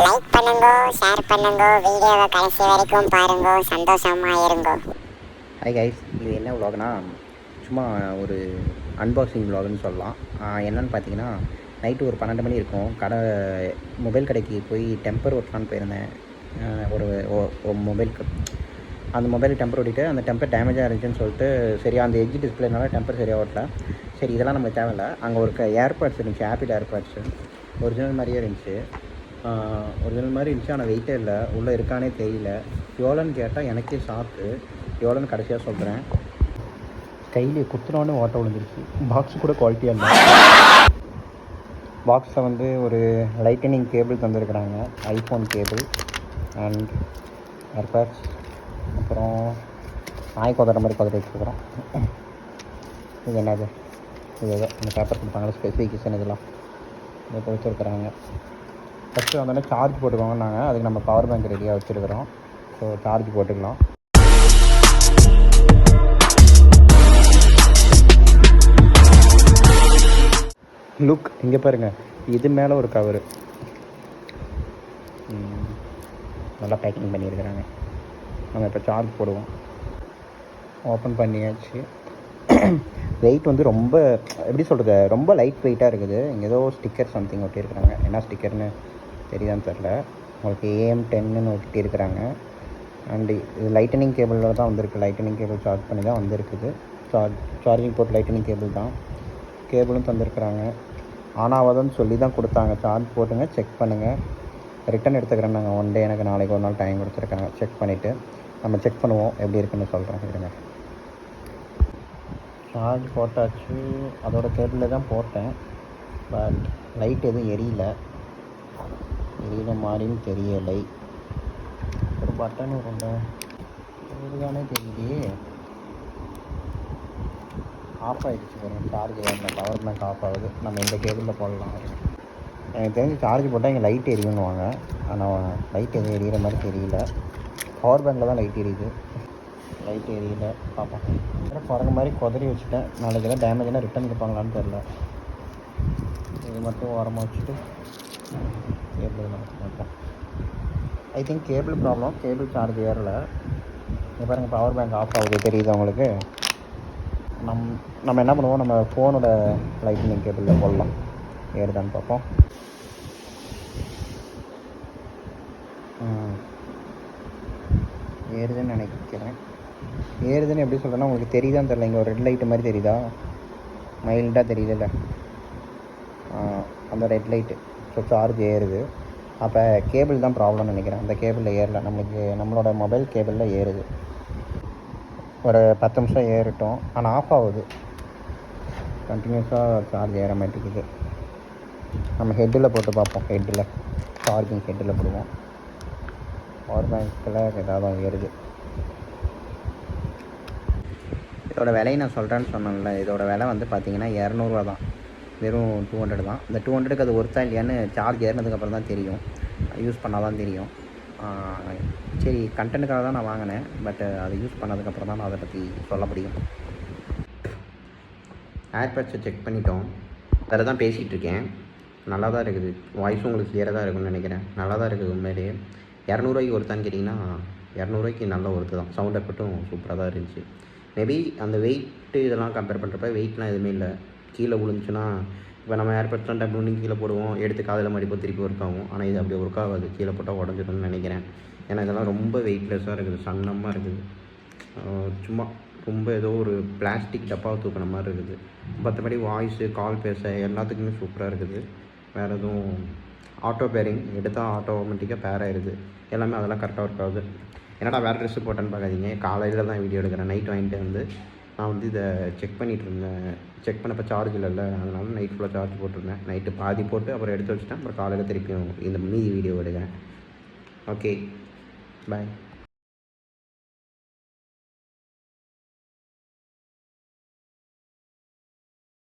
Like பண்ணுங்க, share பண்ணுங்க, வீடியோவை கடைசி வரைக்கும் பாருங்க, சந்தோஷமா இருங்க. ஹாய் கைஸ், இது என்ன விலாக்னா சும்மா ஒரு அன்பாக்சிங் விலாக்னு சொல்லலாம். என்னென்னு பார்த்தீங்கன்னா, நைட்டு ஒரு 12 மணி இருக்கும். மொபைல் கடைக்கு போய் டெம்பர் ஒட்டலான்னு போயிருந்தேன். ஒரு மொபைலுக்கு அந்த மொபைல் டெம்பர் ஓட்டிட்டு அந்த டெம்பர் டேமேஜாக இருந்துச்சுன்னு சொல்லிட்டு, சரியா அந்த எட்ஜ் டிஸ்பிளேனால டெம்பர் சரியாக ஓட்டல. சரி, இதெல்லாம் நமக்கு தேவையில்ல. அங்கே ஒரு ஏர்பாட்ஸ் இருந்துச்சு, ஆப்பிள் ஏர்பாட்ஸு. ஒரிஜினல் மாதிரியே இருந்துச்சு. ஒரிஜினல் மாதிரி இருந்துச்சு, ஆனால் வெயிட்டே இல்லை. உள்ளே இருக்கானே தெரியல. எவ்வளோன்னு கேட்டால் எனக்கே ஷாக்கு. எவ்வளோன்னு கடைசியாக சொல்கிறேன். கையில் குத்துனோன்னு ஓட்ட விழுந்துருச்சு. பாக்ஸ் கூட குவாலிட்டியாக இல்லை. பாக்ஸில் வந்து ஒரு லைட்டனிங் கேபிள் தந்துருக்குறாங்க, ஐஃபோன் கேபிள் அண்ட் ஏர்பாட்ஸ். அப்புறம் நாய் கொதற மாதிரி கொதற வச்சுருக்குறோம். இது என்னது? இது ஏதோ இந்த பேப்பர் கொடுப்பாங்களே, ஸ்பெசிஃபிகேஷன் இதெல்லாம் இதை கொடுத்துருக்குறாங்க. ஃபஸ்ட்டு வந்தோடனே சார்ஜ் போட்டுக்கோங்கன்னாங்க. அதுக்கு நம்ம பவர் பேங்க் ரெடியாக வச்சுருக்கிறோம். ஸோ சார்ஜ் போட்டுக்கலாம். லுக் இங்கே பாருங்கள், இது மேலே ஒரு கவரு நல்லா பேக்கிங் பண்ணியிருக்கிறாங்க. நம்ம இப்போ சார்ஜ் போடுவோம். ஓப்பன் பண்ணியாச்சு. வெயிட் வந்து ரொம்ப எப்படி சொல்கிறது, ரொம்ப லைட் வெயிட்டாக இருக்குது. இங்கே ஏதோ ஸ்டிக்கர் சம்திங் ஒட்டியிருக்கிறாங்க. என்ன ஸ்டிக்கர்னு தெரியுதான்னு தெரில. உங்களுக்கு AM10ன்னு ஒட்டியிருக்கிறாங்க. அண்டு இது லைட்டனிங் கேபிளில் தான் வந்திருக்கு. லைட்டனிங் கேபிள் சார்ஜ் பண்ணி தான் வந்திருக்குது. சார்ஜிங் போர்ட் லைட்டனிங் கேபிள் தான். கேபிளும் தந்திருக்கிறாங்க. ஆனாவதுன்னு சொல்லி தான் கொடுத்தாங்க. சார்ஜ் போட்டுங்க, செக் பண்ணுங்கள், ரிட்டன் எடுத்துக்கிறேன். நாங்கள் ஒன் டே, எனக்கு நாளைக்கு ஒரு நாள் டைம் கொடுத்துருக்காங்க. செக் பண்ணிவிட்டு நம்ம செக் பண்ணுவோம் எப்படி இருக்குன்னு சொல்கிறேன். இருங்க. சார்ஜ் போட்டாச்சு. அதோட கேபிளில் தான் போட்டேன். பட் லைட் எதுவும் எரியல மாதிரின்னு தெரியலை. ஒரு பட்டன் இருந்த இதுதானே தெரியலையே. ஆஃப் ஆகிடுச்சு பாருங்கள். சார்ஜ் வரல, பவர் பேங்க் ஆஃப் ஆகுது. நம்ம இந்த கேபிளில் போடலாம். எனக்கு தெரிஞ்சு சார்ஜ் போட்டால் இங்கே லைட் எரியுன்னுவாங்க. ஆனால் லைட் எதுவும் எரியிற மாதிரி தெரியல. பவர் பேங்கில் தான் லைட் எரியுது. லைட் எரியல. பார்ப்போம். வேறு குரங்கு மாதிரி குதறி வச்சுட்டேன். நாளைக்கு எதாவது டேமேஜ்னால் ரிட்டன் கொடுப்பாங்களான்னு தெரில. இது மட்டும் ஓரமாக வச்சுட்டு கேபிள் பார்ப்போம். I think cable problem. Cable charge ஏறலை. இங்கே பாருங்கள், பவர் பேங்க் ஆஃப் ஆகுது, தெரியுது அவங்களுக்கு. நம்ம என்ன பண்ணுவோம், நம்ம ஃபோனோட லைட்னிங் கேபிளில் போடலாம். ஏறுதான்னு பார்ப்போம். ஏறுதுன்னு நினைக்கிறேன். ஏறுதுன்னு எப்படி சொல்கிறேன்னா, உங்களுக்கு தெரியுதான்னு தெரில. இங்கே ஒரு ரெட் லைட்டு மாதிரி தெரியுதா? மைல்டாக தெரியுதுல்ல, அந்த ரெட் லைட்டு. ஸோ சார்ஜ் ஏறுது. அப்போ கேபிள் தான் ப்ராப்ளம்னு நினைக்கிறேன். அந்த கேபிளில் ஏறல. நம்மளோட மொபைல் கேபிளில் ஏறுது. ஒரு 10 நிமிஷம் ஏறிட்டோம், ஆனால் ஆஃப் ஆகுது. கண்டினியூஸாக சார்ஜ் ஏற மாட்டேங்குது. நம்ம ஹெட்டில் போட்டு பார்ப்போம். சார்ஜிங் ஹெட்டில் போடுவோம். பவர் பேங்க்கில் ஏதாவது ஏறுது. இதோட விலையை நான் சொல்கிறேன்னு சொன்னேன்ல. இதோட விலை வந்து பார்த்திங்கன்னா 200 தான். வெறும் 200 தான். இந்த 200க்கு அது ஒர்த்தா இல்லையான்னு சார்ஜ் ஏறினதுக்கப்புறம் தான் தெரியும். யூஸ் பண்ணால் தான் தெரியும். சரி, கண்டென்ட்டுக்காக தான் நான் வாங்கினேன். பட் அதை யூஸ் பண்ணதுக்கப்புறம் தான் நான் அதை பற்றி சொல்ல முடியும். ஏர்பாட்ஸை செக் பண்ணிட்டோம். அதில் தான் பேசிகிட்டு இருக்கேன். நல்லா தான் இருக்குது. வாய்ஸும் உங்களுக்கு கிளியராக தான் இருக்குன்னு நினைக்கிறேன். நல்லா தான் இருக்குது உண்மையிலேயே. 200 ஒருத்தான்னு கேட்டிங்கன்னா 200 நல்ல ஒருத்து தான். சவுண்ட் எஃபெக்ட்டும் சூப்பராக தான் இருந்துச்சு. மேபி அந்த வெயிட்டு இதெல்லாம் கம்பேர் பண்ணுறப்ப வெயிட்லாம் எதுவுமே இல்லை. கீழே விழுந்துச்சுன்னா, இப்போ நம்ம ஏர்பட்ஸ்லாம் டப்புன்னு கீழே போடுவோம், எடுத்து காதில் மடிப்போம், திருப்பி ஒர்க் ஆகும். ஆனால் இது அப்படி ஒர்க் ஆகாது. கீழே போட்டால் உடஞ்சிடும்னு நினைக்கிறேன். ஏன்னா இதெல்லாம் ரொம்ப வெயிட்லெஸ்ஸாக இருக்குது, சன்னமாக இருக்குது. சும்மா ரொம்ப ஏதோ ஒரு பிளாஸ்டிக் டப்பாவை தூக்கின மாதிரி இருக்குது. மற்றபடி வாய்ஸு, கால் பேச எல்லாத்துக்குமே சூப்பராக இருக்குது. வேறு எதுவும் ஆட்டோ பேரிங் எடுத்தால் ஆட்டோமேட்டிக்காக பேர் ஆகிடுது. எல்லாமே அதெல்லாம் கரெக்டாக ஒர்க் ஆகுது. என்னடா வேறு ட்ரெஸ்ஸு போட்டேன்னு பார்க்காதீங்க. காலையில் தான் வீடியோ எடுக்கிறேன். நைட் வாங்கிட்டு வந்து நான் வந்து இதை செக் பண்ணிகிட்டு இருந்தேன். செக் பண்ணப்போ சார்ஜ் இல்லைல்ல, அதனால நைட் ஃபுல்லாக சார்ஜ் போட்டிருந்தேன். நைட்டு பாதி போட்டு அப்புறம் எடுத்து வச்சுட்டேன். அப்புறம் காலையில் திருப்பியும் இந்த மீதி வீடியோ எடுக்கிறேன். ஓகே, பாய்.